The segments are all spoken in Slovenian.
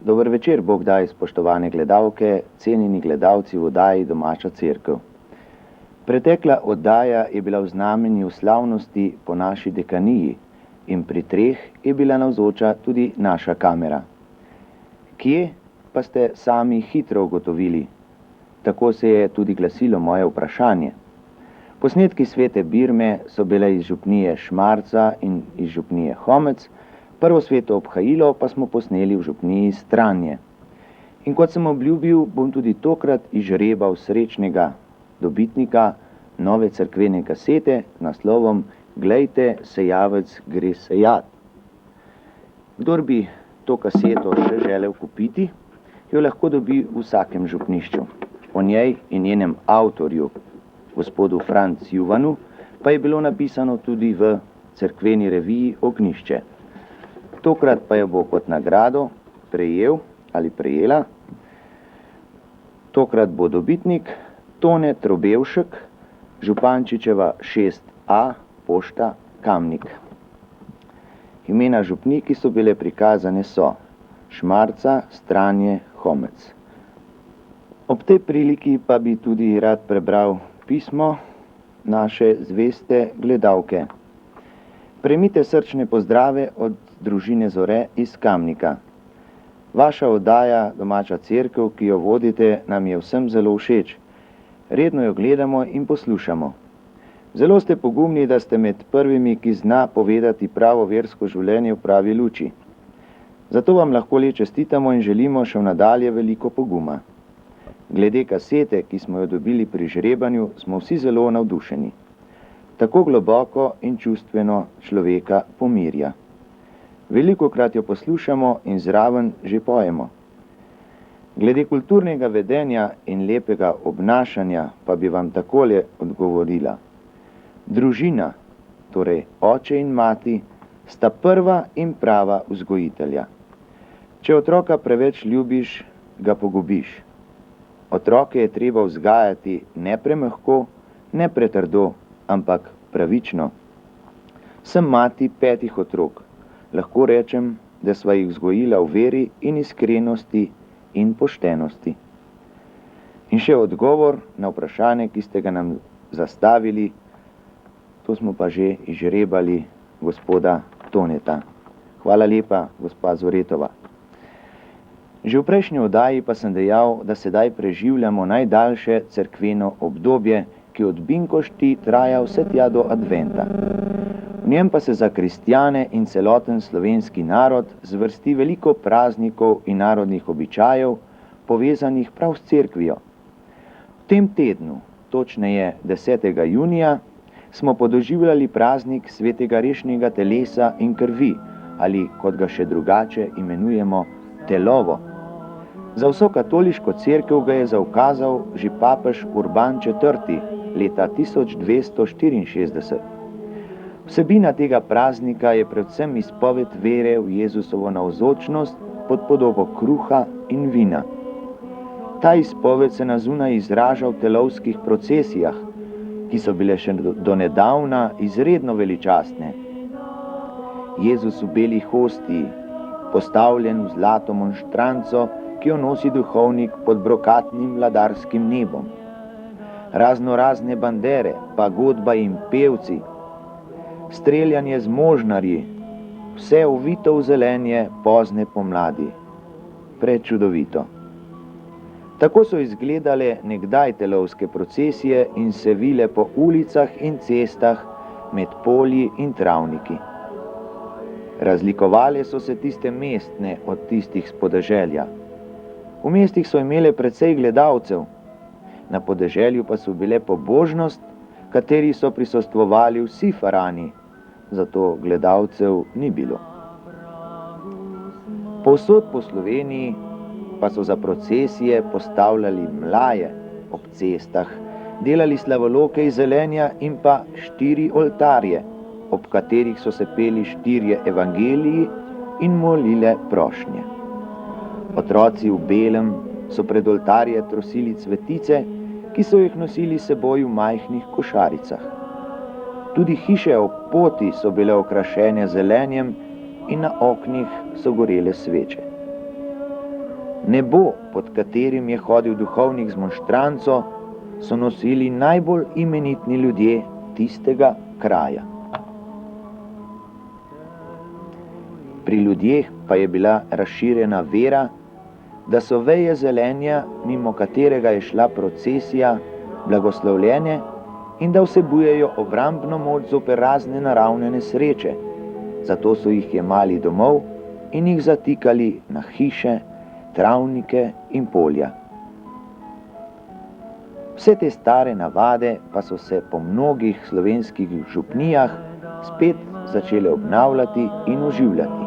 Dober večer, Bog daj, spoštovane gledalke, cenjeni gledalci v oddaji Domača cerkev. Pretekla oddaja je bila v znamenju slavnosti po naši dekaniji in pri 3 je bila navzoča tudi naša kamera. Kje pa ste sami hitro ugotovili? Tako se je tudi glasilo moje vprašanje. Posnetki Svete Birme so bile iz župnije Šmarca in iz župnije Homec, prvo sveto obhajilo pa smo posneli v župniji Stranje. In kot sem obljubil, bom tudi tokrat izžrebal srečnega dobitnika nove cerkvene kasete z naslovom Glejte, sejavec gre sejat. Kdor bi to kaseto še želel kupiti, jo lahko dobi v vsakem župnišču. O njej in njenem avtorju, gospodu Franc Juvanu, pa je bilo napisano tudi v cerkveni reviji Ognjišče. Tokrat pa jo bo kot nagrado prejel ali prejela. Tokrat bo dobitnik Tone Trobevšek, Župančičeva 6A, pošta Kamnik. Imena župniki so bile prikazane so Šmarca, Stranje, Homec. Ob tej priliki pa bi tudi rad prebral pismo naše zveste gledalke. Prejmite srčne pozdrave od družine Zore iz Kamnika. Vaša oddaja Domača cerkev, ki jo vodite, nam je vsem zelo všeč. Redno jo gledamo in poslušamo. Zelo ste pogumni, da ste med prvimi, ki zna povedati pravo versko življenje v pravi luči. Zato vam lahko le čestitamo in želimo še v nadalje veliko poguma. Glede kasete, ki smo jo dobili pri žrebanju, smo vsi zelo navdušeni. Tako globoko in čustveno človeka pomirja. Velikokrat jo poslušamo in zraven že pojemo. Glede kulturnega vedenja in lepega obnašanja pa bi vam takole odgovorila. Družina, torej oče in mati, sta prva in prava vzgojitelja. Če otroka preveč ljubiš, ga pogubiš. Otroke je treba vzgajati ne premehko, ne pretrdo, ampak pravično. Sem mati 5 otrok. Lahko rečem, da sva jih vzgojila v veri in iskrenosti in poštenosti. In še odgovor na vprašanje, ki ste ga nam zastavili, to smo pa že izžrebali gospoda Toneta. Hvala lepa, gospa Zoretova. Že v prejšnji oddaji pa sem dejal, da sedaj preživljamo najdaljše cerkveno obdobje, ki od Binkošti traja vse tja do Adventa. V njem pa se za kristjane in celoten slovenski narod zvrsti veliko praznikov in narodnih običajev, povezanih prav s cerkvijo. V tem tednu, točneje 10. junija, smo podoživljali praznik svetega rešnjega telesa in krvi, ali kot ga še drugače imenujemo, telovo. Za vso katoliško cerkev ga je zaukazal že papež Urban IV. Leta 1264. Vsebina tega praznika je predvsem izpoved vere v Jezusovo navzočnost pod podobo kruha in vina. Ta izpoved se na zunaj izraža v telovskih procesijah, ki so bile še do nedavna izredno veličastne. Jezus v beli hostiji, postavljen v zlato monštranco, ki jo nosi duhovnik pod brokatnim vladarskim nebom. Raznorazne bandere, pagodba in pevci, streljanje z možnarji, vse ovito v zelenje pozne pomladi. Prečudovito. Tako so izgledale nekdaj telovske procesije in se vile po ulicah in cestah med polji in travniki. Razlikovale so se tiste mestne od tistih s podeželja. V mestih so imele precej gledalcev, na podeželju pa so bile pobožnost, kateri so prisostvovali vsi farani, zato gledalcev ni bilo. Povsod po Sloveniji pa so za procesije postavljali mlaje ob cestah, delali slavoloke iz zelenja in pa 4 oltarje, ob katerih so se peli 4 evangeliji in molile prošnje. Otroci v belem so pred oltarje trosili cvetice, ki so jih nosili seboj v majhnih košaricah. Tudi hiše ob poti so bile okrašene zelenjem in na oknih so gorele sveče. Nebo, pod katerim je hodil duhovnik z monštranco, so nosili najbolj imenitni ljudje tistega kraja. Pri ljudeh pa je bila razširjena vera, da so veje zelenja, mimo katerega je šla procesija, blagoslovljene in da vsebujejo obrambno moč zoper razne naravne nesreče, zato so jih jemali domov in jih zatikali na hiše, travnike in polja. Vse te stare navade pa so se po mnogih slovenskih župnijah spet začele obnavljati in oživljati.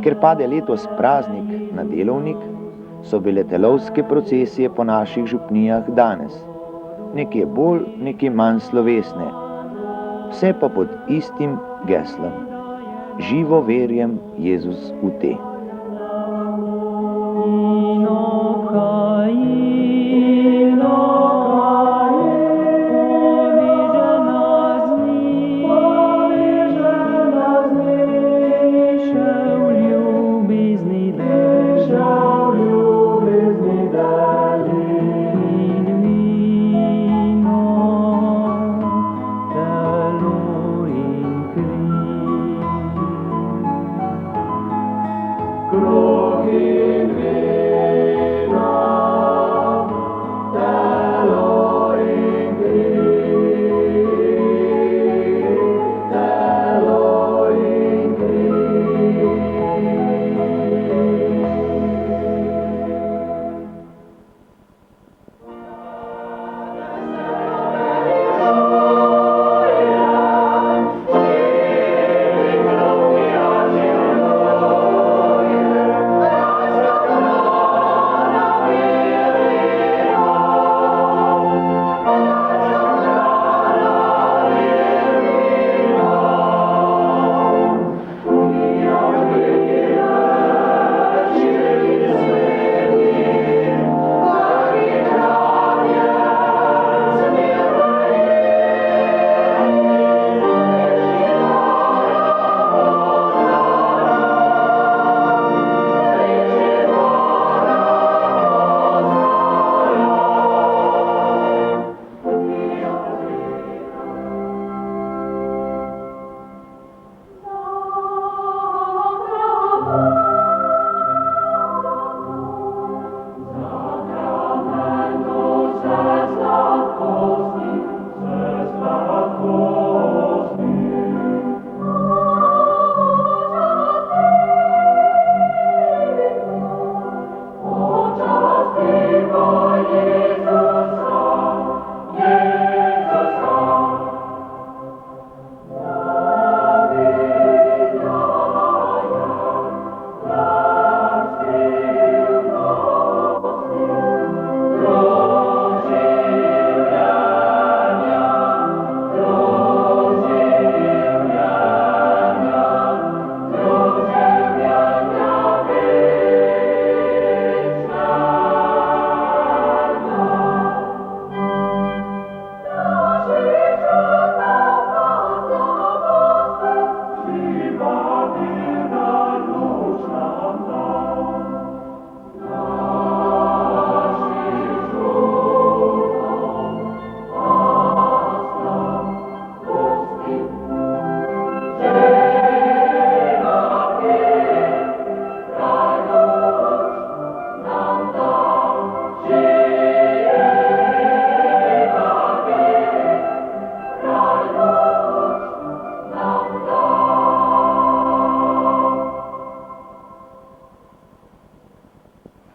Ker pade letos praznik na delovnik, so bile telovske procesije po naših župnijah danes. Nekje bolj, nekje manj slovesne. Vse pa pod istim geslom. Živo verjem Jezus v te.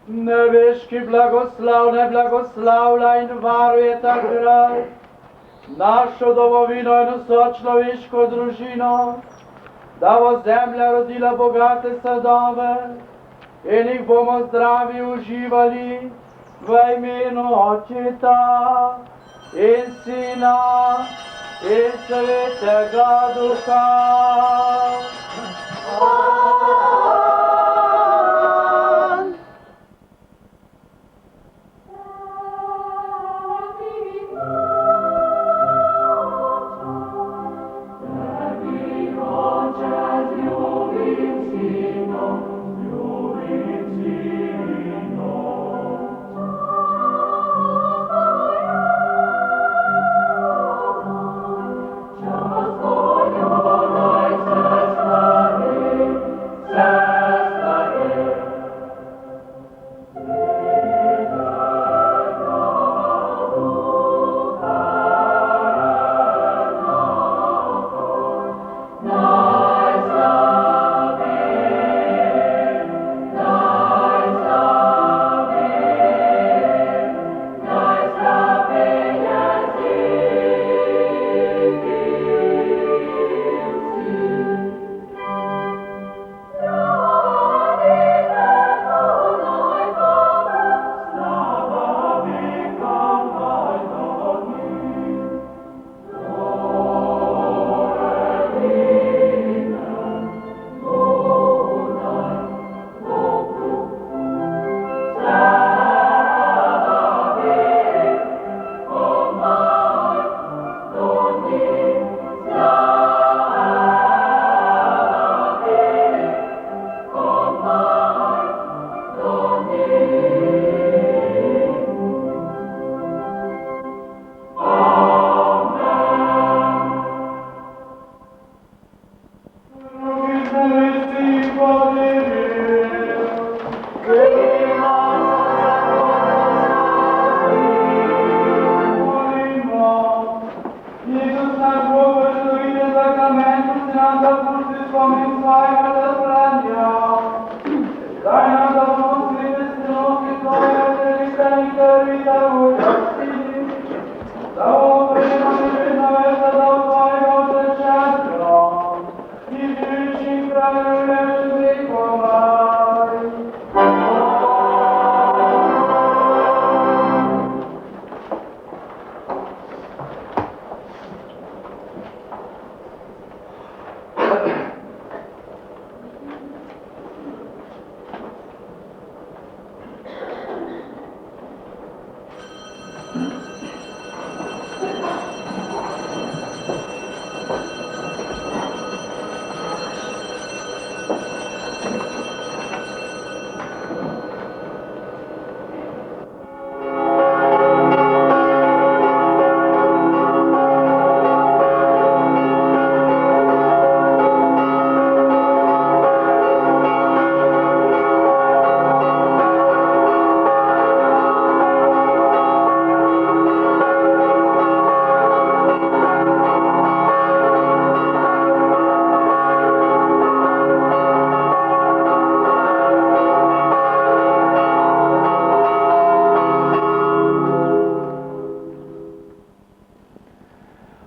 Nebeški blagoslav ne blagoslavlja in varuje ta kraj, našo domovino in vso človeško družino, da bo zemlja rodila bogate sadove in jih bomo zdravi uživali v imenu Očeta in Sina in Svetega Duha. Ljubim Sino, ljubim Sino.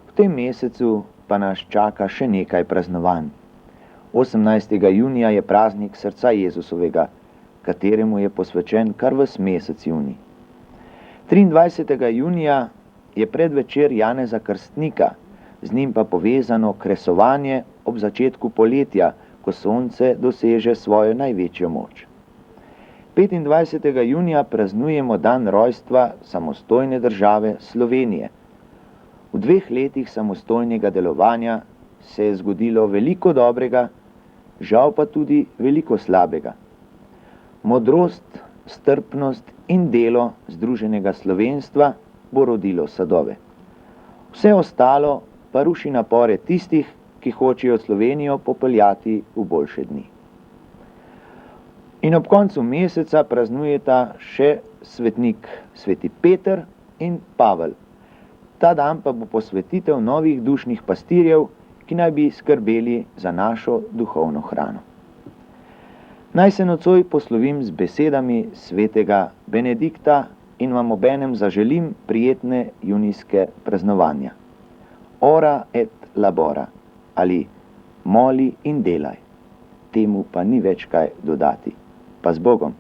V tem mesecu pa nas čaka še nekaj praznovanj. 18. junija je praznik srca Jezusovega, kateremu je posvečen kar ves mesec junij. 23. junija je predvečer Janeza Krstnika, z njim pa povezano kresovanje ob začetku poletja, ko sonce doseže svojo največjo moč. 25. junija praznujemo dan rojstva samostojne države Slovenije. V 2 letih samostojnega delovanja se je zgodilo veliko dobrega, žal pa tudi veliko slabega. Modrost, strpnost in delo združenega slovenstva bo rodilo sadove. Vse ostalo pa ruši napore tistih, ki hočejo Slovenijo popeljati v boljše dni. In ob koncu meseca praznujeta še svetnik sveti Peter in Pavel. Ta dan pa bo posvetitev novih dušnih pastirjev, ki naj bi skrbeli za našo duhovno hrano. Naj se nocoj poslovim z besedami svetega Benedikta in vam obenem zaželim prijetne junijske praznovanja. Ora et labora, ali moli in delaj. Temu pa ni več kaj dodati. Pa z Bogom.